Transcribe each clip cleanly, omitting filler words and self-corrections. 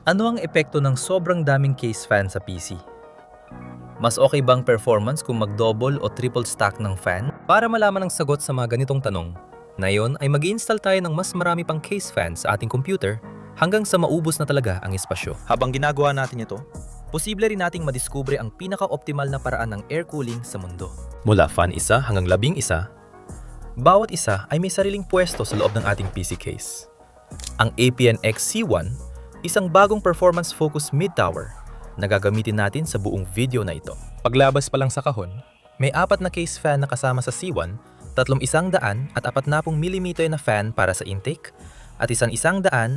Ano ang epekto ng sobrang daming case fan sa PC? Mas okay bang performance kung mag-double o triple stack ng fan? Para malaman ang sagot sa mga ganitong tanong, ngayon ay mag-i-install tayo ng mas marami pang case fan sa ating computer hanggang sa maubos na talaga ang espasyo. Habang ginagawa natin ito, posible rin nating madiskubre ang pinaka-optimal na paraan ng air cooling sa mundo. Mula fan 1 hanggang 11, bawat isa ay may sariling pwesto sa loob ng ating PC case. Ang APN-X C1, isang bagong performance-focused mid-tower na gagamitin natin sa buong video na ito. Paglabas pa lang sa kahon, may 4 na case fan na kasama sa C1, 300 at 40 mm na fan para sa intake, at 100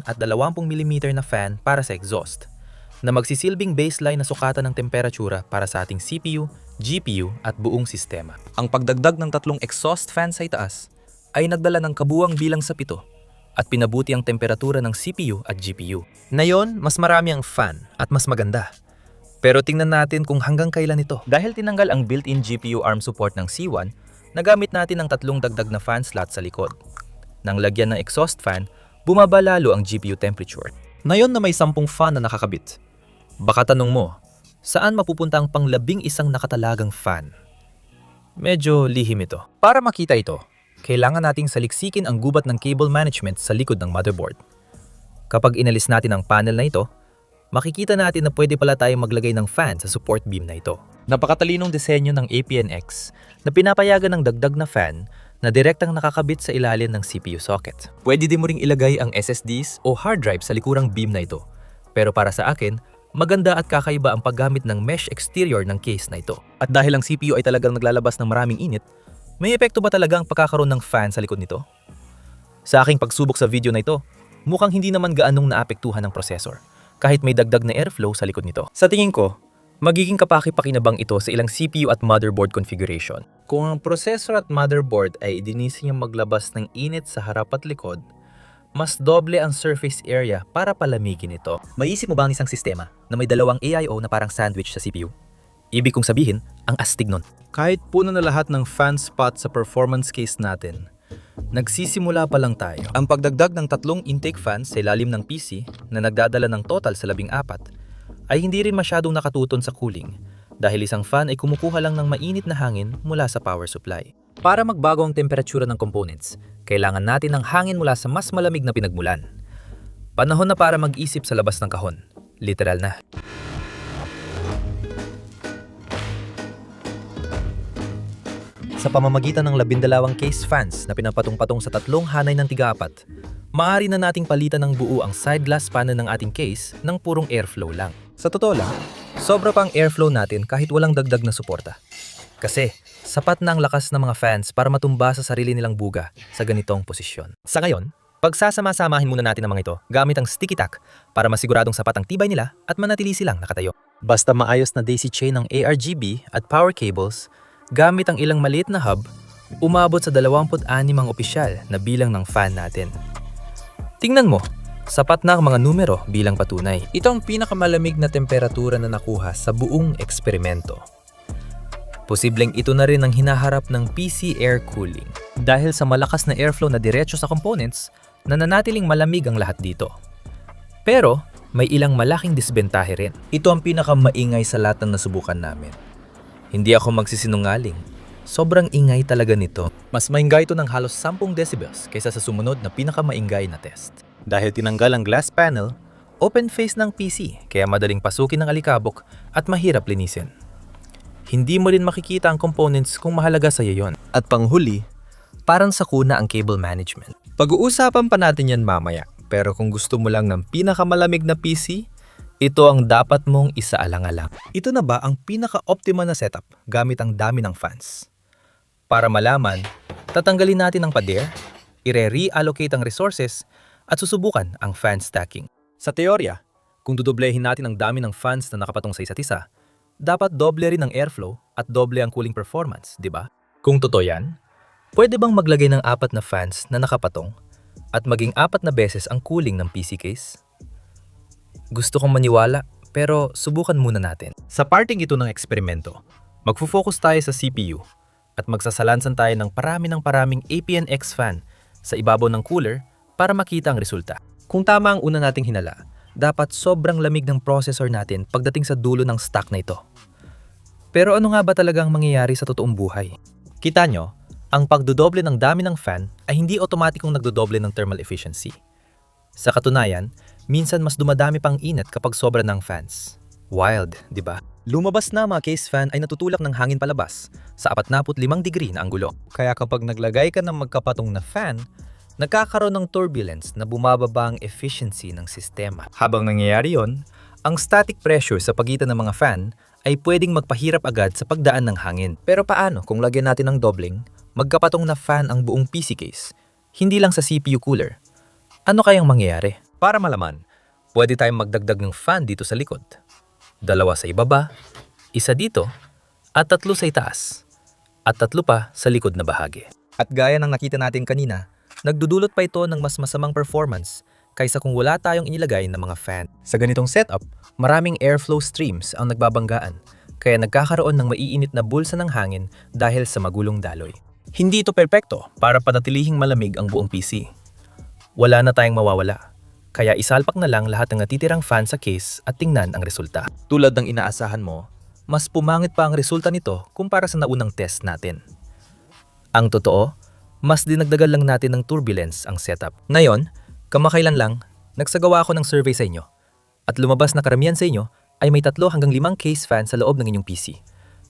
at 20 mm na fan para sa exhaust, na magsisilbing baseline na sukatan ng temperatura para sa ating CPU, GPU at buong sistema. Ang pagdagdag ng 3 exhaust fan sa itaas ay nagdala ng kabuuang bilang sa 7 at pinabuti ang temperatura ng CPU at GPU. Ngayon, mas marami ang fan at mas maganda. Pero tingnan natin kung hanggang kailan ito. Dahil tinanggal ang built-in GPU ARM support ng C1, nagamit natin ang 3 dagdag na fan slot sa likod. Nang lagyan ng exhaust fan, bumaba lalo ang GPU temperature. Ngayon na may 10 fan na nakakabit, baka tanong mo, saan mapupunta ang pang-11 nakatalagang fan? Medyo lihim ito. Para makita ito, kailangan nating saliksikin ang gubat ng cable management sa likod ng motherboard. Kapag inalis natin ang panel na ito, makikita natin na pwede pala tayong maglagay ng fan sa support beam na ito. Napakatalinong disenyo ng APN-X na pinapayagan ng dagdag na fan na direktang nakakabit sa ilalim ng CPU socket. Pwede din mo ring ilagay ang SSDs o hard drive sa likurang beam na ito. Pero para sa akin, maganda at kakaiba ang paggamit ng mesh exterior ng case na ito. At dahil ang CPU ay talagang naglalabas ng maraming init, may epekto ba talaga ang pagkakaroon ng fan sa likod nito? Sa aking pagsubok sa video na ito, mukhang hindi naman gaanong naapektuhan ng processor, kahit may dagdag na airflow sa likod nito. Sa tingin ko, magiging kapaki-pakinabang ito sa ilang CPU at motherboard configuration. Kung ang processor at motherboard ay idinising yung maglabas ng init sa harap at likod, mas doble ang surface area para palamigin ito. Maisip mo ba ang isang sistema na may dalawang AIO na parang sandwich sa CPU? Ibig kong sabihin, ang astig nun. Kahit puno na lahat ng fan spot sa performance case natin, nagsisimula pa lang tayo. Ang pagdagdag ng 3 intake fans sa ilalim ng PC na nagdadala ng total sa 14 ay hindi rin masyadong nakatuton sa cooling dahil isang fan ay kumukuha lang ng mainit na hangin mula sa power supply. Para magbago ang temperatura ng components, kailangan natin ng hangin mula sa mas malamig na pinagmulan. Panahon na para mag-isip sa labas ng kahon. Literal na. Sa pamamagitan ng 12 case fans na pinapatong-patong sa 3 hanay ng tiga-4, maaari na nating palitan ng buo ang side glass panel ng ating case ng purong airflow lang. Sa totoo lang, sobra pa ang airflow natin kahit walang dagdag na suporta. Kasi, sapat na ang lakas ng mga fans para matumba sa sarili nilang buga sa ganitong posisyon. Sa ngayon, pagsasama-samahin muna natin ang mga ito gamit ang sticky tack para masiguradong sapat ang tibay nila at manatili silang nakatayo. Basta maayos na daisy chain ng ARGB at power cables, gamit ang ilang maliit na hub, umabot sa 26 ang opisyal na bilang ng fan natin. Tingnan mo, sapat na ang mga numero bilang patunay. Ito ang pinakamalamig na temperatura na nakuha sa buong eksperimento. Posibleng ito na rin ang hinaharap ng PC air cooling dahil sa malakas na airflow na diretso sa components, nananatiling malamig ang lahat dito. Pero may ilang malaking disbentahe rin. Ito ang pinakamaingay sa lahat ng nasubukan namin. Hindi ako magsisinungaling. Sobrang ingay talaga nito. Mas maingay ito ng halos 10 decibels kaysa sa sumunod na pinakamaingay na test. Dahil tinanggal ang glass panel, open face ng PC kaya madaling pasukin ng alikabok at mahirap linisin. Hindi mo rin makikita ang components kung mahalaga sa iyo yon. At panghuli, parang sakuna ang cable management. Pag-uusapan pa natin yan mamaya, pero kung gusto mo lang ng pinakamalamig na PC, ito ang dapat mong isaalang-alang. Ito na ba ang pinaka-optimal na setup gamit ang dami ng fans? Para malaman, tatanggalin natin ang pader, ire-reallocate ang resources, at susubukan ang fan stacking. Sa teorya, kung dudoblehin natin ang dami ng fans na nakapatong sa isa't isa, dapat doble rin ang airflow at doble ang cooling performance, di ba? Kung totoo yan, pwede bang maglagay ng 4 na fans na nakapatong at maging 4 na beses ang cooling ng PC case? Gusto kong maniwala, pero subukan muna natin. Sa parting ito ng eksperimento, magfo-focus tayo sa CPU at magsasalansan tayo ng paraming APN-X fan sa ibabaw ng cooler para makita ang resulta. Kung tama ang una nating hinala, dapat sobrang lamig ng processor natin pagdating sa dulo ng stack na ito. Pero ano nga ba talagang mangyayari sa totoong buhay? Kita nyo, ang pagdodoble ng dami ng fan ay hindi otomatikong nagdodoble ng thermal efficiency. Sa katunayan, minsan mas dumadami pang init kapag sobra ng fans. Wild, di ba? Lumabas na mga case fan ay natutulak ng hangin palabas sa 45 degree na anggulo. Kaya kapag naglagay ka ng magkapatong na fan, nagkakaroon ng turbulence na bumababa ang efficiency ng sistema. Habang nangyayari yon, ang static pressure sa pagitan ng mga fan ay pwedeng magpahirap agad sa pagdaan ng hangin. Pero paano kung lagyan natin ng doubling, magkapatong na fan ang buong PC case, hindi lang sa CPU cooler? Ano kayang mangyayari? Para malaman, pwede tayong magdagdag ng fan dito sa likod. 2 sa ibaba, 1 dito, at 3 sa itaas, at 3 pa sa likod na bahagi. At gaya ng nakita natin kanina, nagdudulot pa ito ng mas masamang performance kaysa kung wala tayong inilagay na mga fan. Sa ganitong setup, maraming airflow streams ang nagbabanggaan, kaya nagkakaroon ng maiinit na bulsa ng hangin dahil sa magulong daloy. Hindi ito perpekto para panatilihing malamig ang buong PC. Wala na tayong mawawala. Kaya isalpak na lang lahat ng natitirang fan sa case at tingnan ang resulta. Tulad ng inaasahan mo, mas pumangit pa ang resulta nito kumpara sa naunang test natin. Ang totoo, mas dinagdagan lang natin ng turbulence ang setup. Ngayon, kamakailan lang, nagsagawa ako ng survey sa inyo. At lumabas na karamihan sa inyo ay may 3 hanggang 5 case fan sa loob ng inyong PC.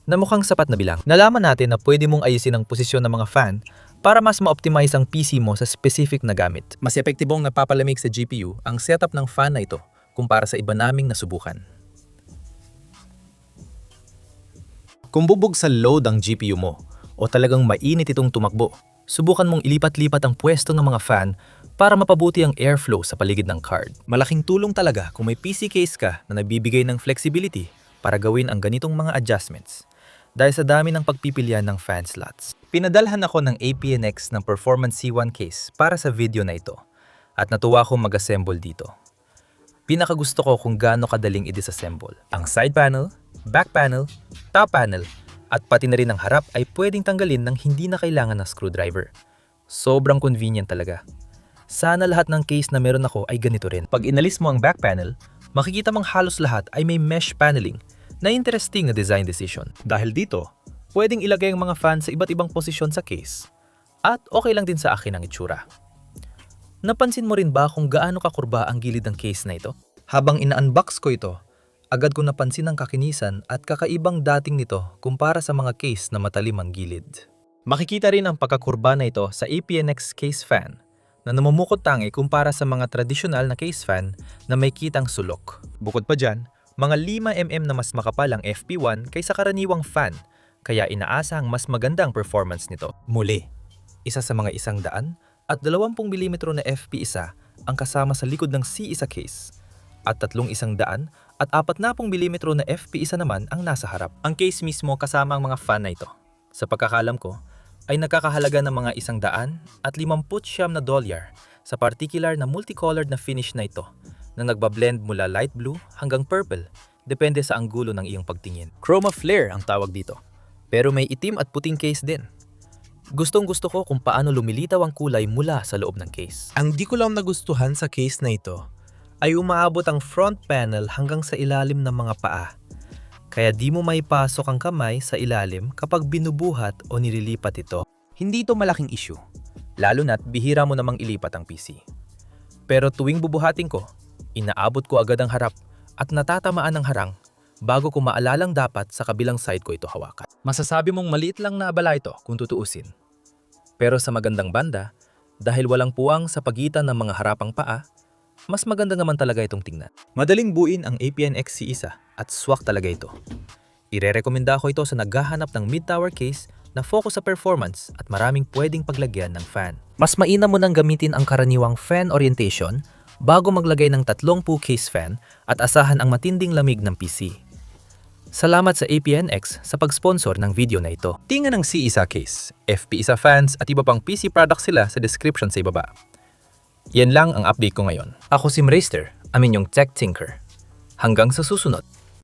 Na mukhang sapat na bilang. Nalaman natin na pwede mong ayusin ang posisyon ng mga fan para mas ma-optimize ang PC mo sa specific na gamit. Mas epektibong napapalamig sa GPU ang setup ng fan na ito kumpara sa iba naming nasubukan. Kung bubog sa load ang GPU mo o talagang mainit itong tumakbo, subukan mong ilipat-lipat ang pwesto ng mga fan para mapabuti ang airflow sa paligid ng card. Malaking tulong talaga kung may PC case ka na nagbibigay ng flexibility para gawin ang ganitong mga adjustments dahil sa dami ng pagpipilian ng fan slots. Pinadalhan ako ng APNX ng Performance C1 case para sa video na ito at natuwa akong mag-assemble dito. Pinakagusto ko kung gaano kadaling i-disassemble. Ang side panel, back panel, top panel, at pati na rin ang harap ay pwedeng tanggalin ng hindi na kailangan ng screwdriver. Sobrang convenient talaga. Sana lahat ng case na meron ako ay ganito rin. Pag inalis mo ang back panel, makikita mong halos lahat ay may mesh paneling na interesting na design decision. Dahil dito, pwedeng ilagay ang mga fan sa iba't ibang posisyon sa case. At okay lang din sa akin ang itsura. Napansin mo rin ba kung gaano kakurba ang gilid ng case na ito? Habang ina-unbox ko ito, agad ko napansin ang kakinisan at kakaibang dating nito kumpara sa mga case na matalim ang gilid. Makikita rin ang pagkakurba na ito sa APNX case fan na namumukot tangi kumpara sa mga tradisyonal na case fan na may kitang sulok. Bukod pa dyan, mga 5mm na mas makapal ang FP1 kaysa karaniwang fan, kaya inaasahang mas magandang performance nito. Muli, isa sa mga 100 at 20mm na FP1 ang kasama sa likod ng C1 case, at 300 at 40mm na FP1 naman ang nasa harap. Ang case mismo kasama ang mga fan na ito, sa pagkakalam ko, ay nagkakahalaga ng mga 100 at 59 na dolyar sa particular na multicolored na finish na ito, na nagbablend mula light blue hanggang purple, depende sa anggulo ng iyong pagtingin. Chroma flare ang tawag dito, pero may itim at puting case din. Gustong-gusto ko kung paano lumilitaw ang kulay mula sa loob ng case. Ang di ko lang nagustuhan sa case na ito ay umaabot ang front panel hanggang sa ilalim ng mga paa. Kaya di mo maipasok ang kamay sa ilalim kapag binubuhat o nililipat ito. Hindi ito malaking issue, lalo na't bihira mo namang ilipat ang PC. Pero tuwing bubuhatin ko, inaabot ko agad ang harap at natatamaan ng harang bago ko maalalang dapat sa kabilang side ko ito hawakan. Masasabi mong maliit lang na abala ito kung tutuusin. Pero sa magandang banda, dahil walang puwang sa pagitan ng mga harapang paa, mas maganda naman talaga itong tingnan. Madaling buuin ang APNX C1 at swak talaga ito. Irerekomenda ko ito sa naghahanap ng mid-tower case na focus sa performance at maraming pwedeng paglagyan ng fan. Mas mainam mo nang gamitin ang karaniwang fan orientation bago maglagay ng 30 case fan at asahan ang matinding lamig ng PC. Salamat sa APNX sa pag-sponsor ng video na ito. Tingnan ang C1 case, FP1 fans at iba pang PC products sila sa description sa ibaba. Yan lang ang update ko ngayon. Ako si Mrayster, ang inyong Tech Tinker. Hanggang sa susunod.